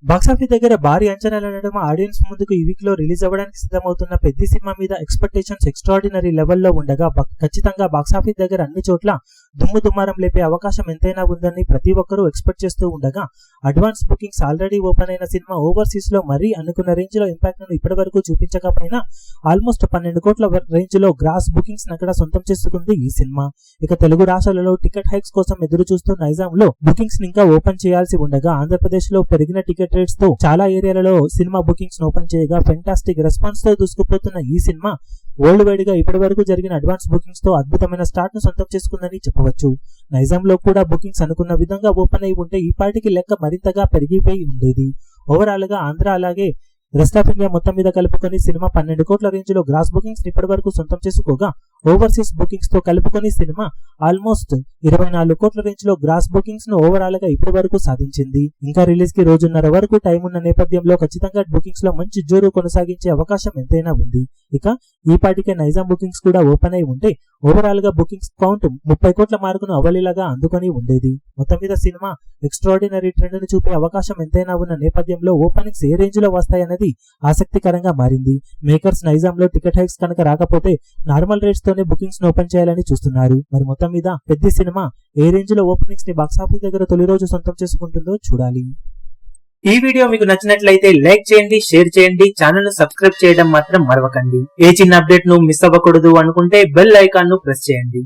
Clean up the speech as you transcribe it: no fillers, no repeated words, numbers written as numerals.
Box office దగ్గర భారీ అంచనాల నడుమ ఆడియన్స్ ముందుకు ఈ వీక్ లో రిలీజ్ అవ్వడానికి సిద్ధమవుతున్న పెద్ద సినిమా మీద ఎక్స్పెక్టేషన్స్ ఎక్స్ట్రాడినరీ లెవెల్లో ఉండగా ఖచ్చితంగా బాక్సాఫీస్ దగ్గర అన్ని చోట్ల దుమ్ము దుమారం లేపే అవకాశం ఎంతైనా ఉందని ప్రతి ఒక్కరూ ఎక్స్పెక్ట్ చేస్తూ ఉండగా అడ్వాన్స్ బుకింగ్స్ ఆల్రెడీ ఓపెన్ అయిన సినిమా ఓవర్సీస్ లో మరీ అనుకున్న రేంజ్ లో ఇంపాక్ట్ ను ఇప్పటి వరకు చూపించకపోయినా ఆల్మోస్ట్ 12 కోట్ల రేంజ్ లో గ్రాస్ బుకింగ్స్ అక్కడ సొంతం చేసుకుంది ఈ సినిమా. ఇక తెలుగు రాష్ట్రాలలో టికెట్ హైక్స్ కోసం ఎదురు చూస్తూ నైజాం లో బుకింగ్స్ ఇంకా ఓపెన్ చేయాల్సి ఉండగా ఆంధ్రప్రదేశ్ లో పెరిగిన టికెట్ రేట్స్ తో చాలా ఏరియాలలో సినిమా బుకింగ్స్ ఓపెన్ చేయగా ఫెంటాస్టిక్ రెస్పాన్స్ తో దూసుకుపోతున్న ఈ సినిమా వరల్డ్ వైడ్ గా ఇప్పటి వరకు జరిగిన అడ్వాన్స్ బుకింగ్స్ తో అద్భుతమైన స్టార్ట్ ను సొంతం చేసుకుందని చెప్పవచ్చు. నైజాం లో కూడా బుకింగ్స్ అనుకున్న విధంగా ఓపెన్ అయి ఉంటే ఈ పాటికి లెక్క మరింతగా పెరిగిపోయి ఉండేది. ఓవరాల్ గా ఆంధ్ర అలాగే రెస్ట్ ఆఫ్ ఇండియా మొత్తం మీద కలుపుకొని సినిమా 12 కోట్ల రేంజ్ లో గ్రాస్ బుకింగ్స్ ఇప్పటి వరకు సొంతం చేసుకోగా ఓవర్సీస్ బుకింగ్స్ తో కలుపుకొని సినిమా ఆల్మోస్ట్ 24 కోట్ల రేంజ్ లో గ్రాస్ బుకింగ్స్ ను ఓవరాల్ గా ఇప్పటి వరకు సాధించింది. ఇంకా రిలీజ్ కి రోజున్నర వరకు టైం ఉన్న నేపథ్యంలో ఖచ్చితంగా బుకింగ్స్ లో మంచి జోరు కొనసాగించే అవకాశం ఎంతైనా ఉంది. ఇక ఈ పాటికే నైజాం బుకింగ్స్ కూడా ఓపెన్ అయి ఉంటే ఓవరాల్ గా బుకింగ్స్ కౌంట్ 30 కోట్ల మార్కును అవలీలగా అందుకొని ఉండేది. మొత్తం మీద సినిమా ఎక్స్ట్రాడినరీ ట్రెండ్ ను చూపే అవకాశం ఎంతైనా ఉన్న నేపథ్యంలో ఓపెనింగ్స్ ఏ రేంజ్ లో వస్తాయన్నది ఆసక్తికరంగా మారింది. మేకర్స్ నైజాం లో టికెట్ హైక్స్ కనుక రాకపోతే నార్మల్ రేట్స్ తోనే బుకింగ్స్ ను ఓపెన్ చేయాలని చూస్తున్నారు. మరి మొత్తం మీద పెద్ద సినిమా ఏ రేంజ్ లో ఓపెనింగ్స్ ని బాక్సాఫీస్ దగ్గర తొలి రోజు సొంతం చేసుకుంటుందో చూడాలి. ఈ వీడియో మీకు నచ్చినట్లయితే లైక్ చేయండి, షేర్ చేయండి, ఛానల్ ను సబ్స్క్రైబ్ చేయడం మాత్రం మరవకండి. ఏ చిన్న అప్డేట్ ను మిస్ అవ్వకూడదు అనుకుంటే బెల్ ఐకాన్ ను ప్రెస్ చేయండి.